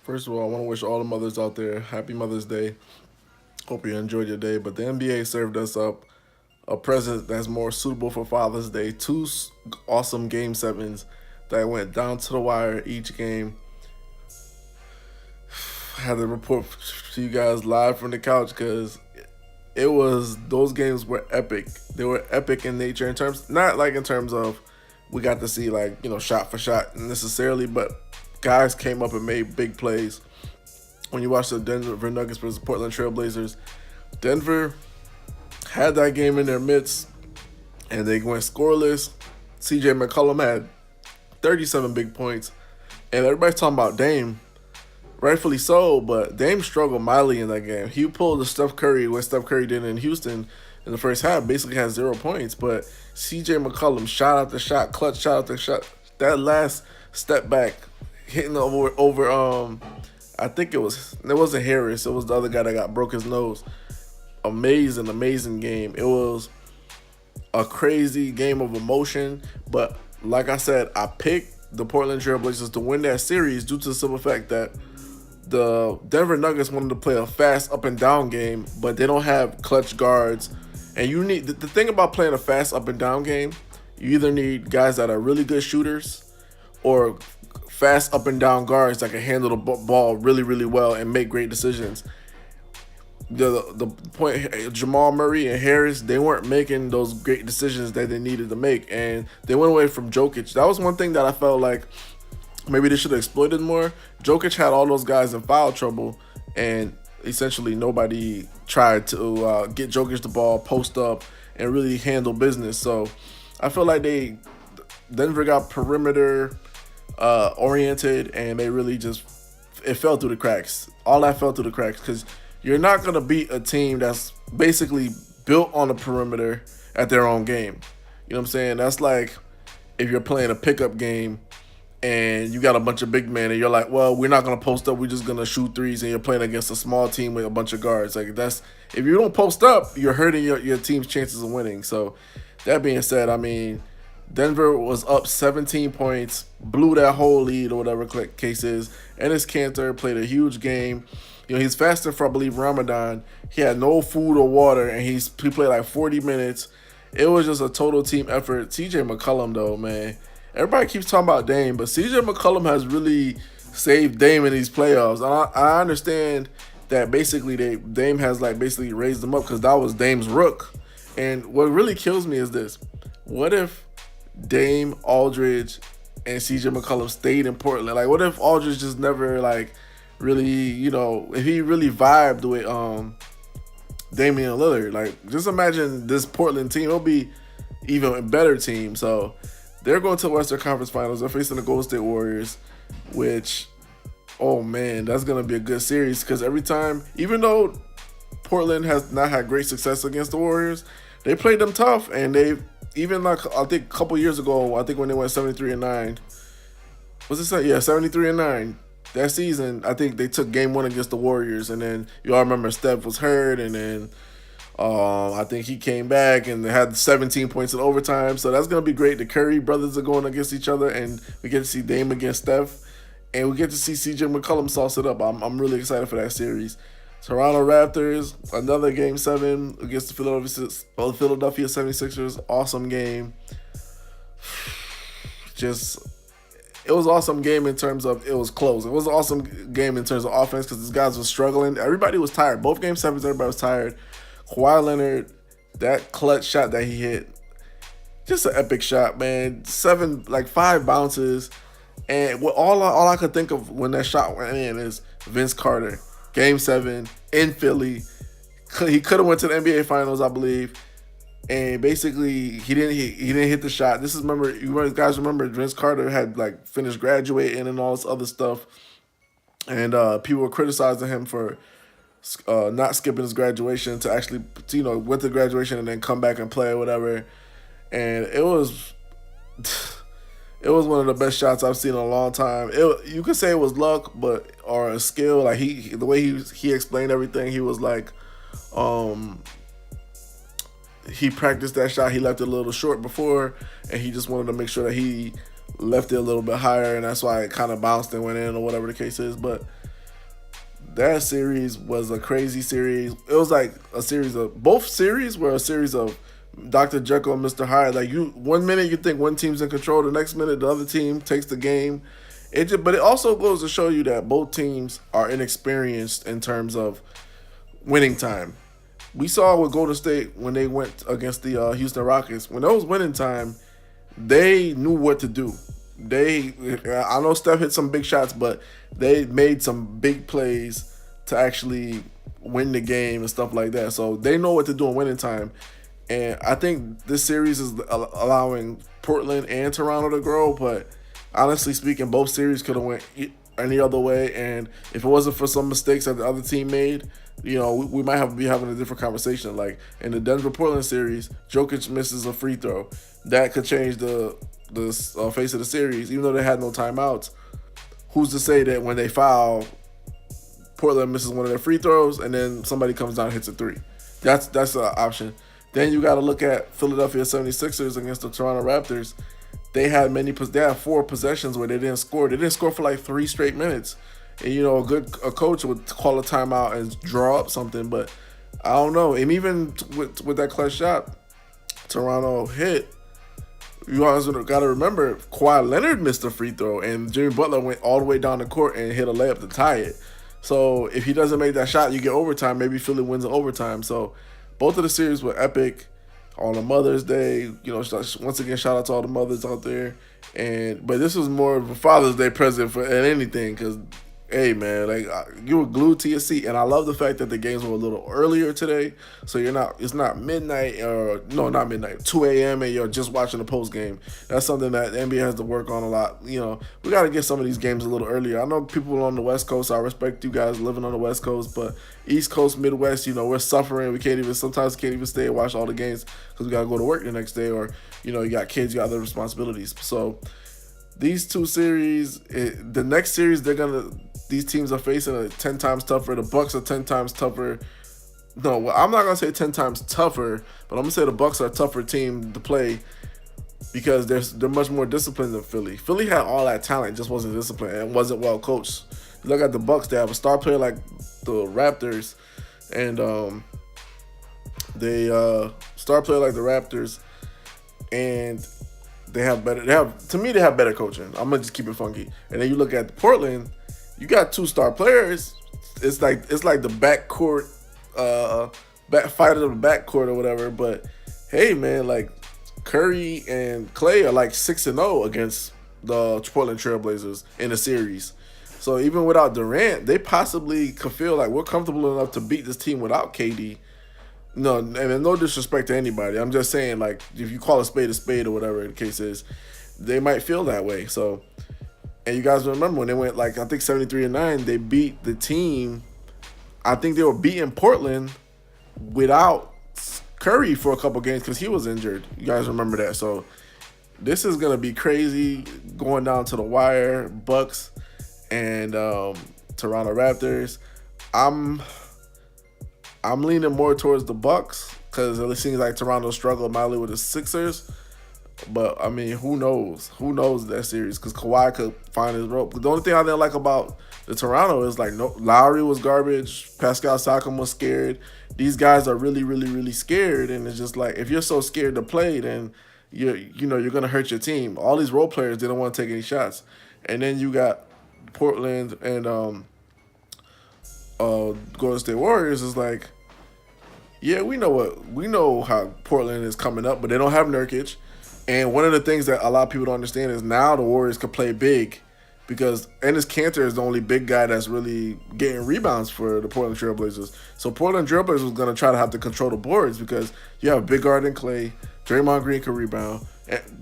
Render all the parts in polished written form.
First of all, I want to wish all the mothers out there happy Mother's Day. Hope you enjoyed your day. But the NBA served us up a present that's more suitable for Father's Day. Two awesome Game 7s that went down to the wire each game. I had to report to you guys live from the couch because those games were epic. They were epic in nature in terms, not like in terms of we got to see like, shot for shot necessarily, but guys came up and made big plays. When you watch the Denver Nuggets versus Portland Trailblazers, Denver had that game in their midst and they went scoreless. CJ McCollum had 37 big points. And everybody's talking about Dame, rightfully so, but Dame struggled mightily in that game. He pulled the Steph Curry, what Steph Curry did in Houston in the first half, basically had 0 points. But CJ McCollum shot out the shot, clutch shot out the shot. That last step back, hitting over I think it wasn't Harris, it was the other guy that broke his nose. Amazing game. It was a crazy game of emotion, but like I said, I picked the Portland Trailblazers to win that series due to the simple fact that the Denver Nuggets wanted to play a fast up and down game, but they don't have clutch guards. And you need the thing about playing a fast up and down game, you either need guys that are really good shooters or fast up and down guards that can handle the ball really well and make great decisions. The point, Jamal Murray and Harris, they weren't making those great decisions that they needed to make, and they went away from Jokic. That was one thing that I felt like maybe they should have exploited more. Jokic had all those guys in foul trouble, and essentially nobody tried to get Jokic the ball, post up, and really handle business. So I feel like Denver got perimeter oriented, and they really just it fell through the cracks. All that fell through the cracks because you're not gonna beat a team that's basically built on the perimeter at their own game. You know what I'm saying? That's like if you're playing a pickup game and you got a bunch of big men and you're like, well, we're not gonna post up, we're just gonna shoot threes, and you're playing against a small team with a bunch of guards. Like that's if you don't post up, you're hurting your team's chances of winning. So that being said, I mean, Denver was up 17 points, blew that whole lead or whatever case is. Ennis Cantor played a huge game. He's fasting for, I believe, Ramadan. He had no food or water, and he played like 40 minutes. It was just a total team effort. CJ McCollum, though, man. Everybody keeps talking about Dame, but CJ McCollum has really saved Dame in these playoffs. I understand that basically Dame has like basically raised him up because that was Dame's rook. And what really kills me is this. What if Dame, Aldridge, and CJ McCollum stayed in Portland? Like, what if Aldridge just never like really, if he really vibed with Damian Lillard? Like, just imagine this Portland team. It'll be even a better team. So they're going to the Western Conference Finals. They're facing the Golden State Warriors, which, oh man, that's going to be a good series because every time, even though Portland has not had great success against the Warriors, they played them tough, and they've even like I think a couple years ago, I think when they went 73-9, was it? Yeah, 73-9. That season, I think they took game one against the Warriors, and then you all remember Steph was hurt, and then I think he came back and they had 17 points in overtime. So that's gonna be great. The Curry brothers are going against each other, and we get to see Dame against Steph, and we get to see CJ McCollum sauce it up. I'm really excited for that series. Toronto Raptors, another Game 7 against the Philadelphia 76ers. Awesome game. It was an awesome game in terms of it was close. It was an awesome game in terms of offense because these guys were struggling. Everybody was tired. Both Game 7s, everybody was tired. Kawhi Leonard, that clutch shot that he hit, just an epic shot, man. 5 bounces. And all I could think of when that shot went in is Vince Carter. Game 7 in Philly. He could have went to the NBA Finals, I believe. And basically, he didn't hit the shot. You guys remember Vince Carter had like finished graduating and all this other stuff, and people were criticizing him for not skipping his graduation to actually, with the graduation and then come back and play or whatever. And it was one of the best shots I've seen in a long time. You could say it was luck, or a skill. Like the way he explained everything, he was like, he practiced that shot. He left it a little short before, and he just wanted to make sure that he left it a little bit higher, and that's why it kind of bounced and went in or whatever the case is. But that series was a crazy series. It was like a series of both series were a series of Dr. Jekyll and Mr. Hyde. Like you, one minute you think one team's in control, the next minute the other team takes the game. But it also goes to show you that both teams are inexperienced in terms of winning time. We saw with Golden State when they went against the Houston Rockets. When it was winning time, they knew what to do. I know Steph hit some big shots, but they made some big plays to actually win the game and stuff like that. So they know what to do in winning time. And I think this series is allowing Portland and Toronto to grow. But honestly speaking, both series could have went any other way. And if it wasn't for some mistakes that the other team made, we might be having a different conversation. Like in the Denver-Portland series, Jokic misses a free throw. That could change the face of the series, even though they had no timeouts. Who's to say that when they foul, Portland misses one of their free throws and then somebody comes down and hits a three? That's an option. Then you got to look at Philadelphia 76ers against the Toronto Raptors. They had 4 possessions where they didn't score. They didn't score for like 3 straight minutes. And a coach would call a timeout and draw up something, but I don't know. And even with that clutch shot Toronto hit, you also got to remember Kawhi Leonard missed a free throw, and Jimmy Butler went all the way down the court and hit a layup to tie it. So if he doesn't make that shot, you get overtime. Maybe Philly wins in overtime. So both of the series were epic. On a Mother's Day, once again, shout out to all the mothers out there. But this was more of a Father's Day present than anything, because hey man, like you were glued to your seat, and I love the fact that the games were a little earlier today, so it's not midnight not midnight, 2 a.m. and you're just watching the post game. That's something that the NBA has to work on a lot. We got to get some of these games a little earlier. I know people on the West Coast. I respect you guys living on the West Coast, but East Coast, Midwest, we're suffering. We sometimes can't even stay and watch all the games because we got to go to work the next day, or you got kids, you got other responsibilities. So these two series, the next series these teams are facing are 10 times tougher. The Bucks are 10 times tougher. No, I'm not gonna say 10 times tougher, but I'm gonna say the Bucks are a tougher team to play because they're much more disciplined than Philly. Philly had all that talent, just wasn't disciplined and wasn't well coached. You look at the Bucks; they have a star player like the Raptors, and and they have better coaching. I'm gonna just keep it funky. And then you look at Portland. You got 2 star players. It's like the backcourt, fight of the backcourt or whatever. But hey, man, like Curry and Clay are like 6-0 against the Portland Trailblazers in a series. So even without Durant, they possibly could feel like we're comfortable enough to beat this team without KD. No, and no disrespect to anybody. I'm just saying, like, if you call a spade or whatever the case is, they might feel that way. So. And you guys remember when they went, like, I think 73-9, they beat the team. I think they were beating Portland without Curry for a couple games because he was injured. You guys remember that. So this is going to be crazy going down to the wire. Bucks and Toronto Raptors. I'm leaning more towards the Bucks because it seems like Toronto struggled mildly with the Sixers. But, I mean, who knows? Who knows that series? Because Kawhi could find his rope. The only thing I didn't like about the Toronto is, like, Lowry was garbage. Pascal Siakam was scared. These guys are really, really, really scared. And it's just like, if you're so scared to play, then, you're going to hurt your team. All these role players didn't want to take any shots. And then you got Portland and Golden State Warriors is like, yeah, we know how Portland is coming up, but they don't have Nurkic. And one of the things that a lot of people don't understand is now the Warriors can play big because Enes Kanter is the only big guy that's really getting rebounds for the Portland Trailblazers. So Portland Trailblazers was going to try to have to control the boards because you have a big guard in Clay, Draymond Green can rebound,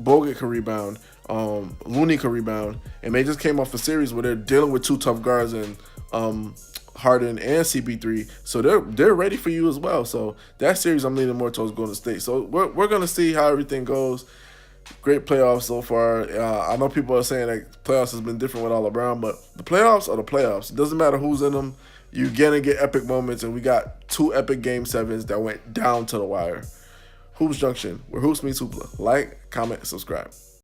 Bogut can rebound, Looney can rebound, and they just came off a series where they're dealing with 2 tough guards and Harden and CP3, so they're ready for you as well. So that series, I'm leaning more towards Golden State. So we're gonna see how everything goes. Great playoffs so far. I know people are saying that playoffs has been different without LeBron, but the playoffs are the playoffs. It doesn't matter who's in them. You're gonna get epic moments, and we got 2 epic Game 7s that went down to the wire. Hoops Junction, where hoops meets hoopla. Like, comment, subscribe.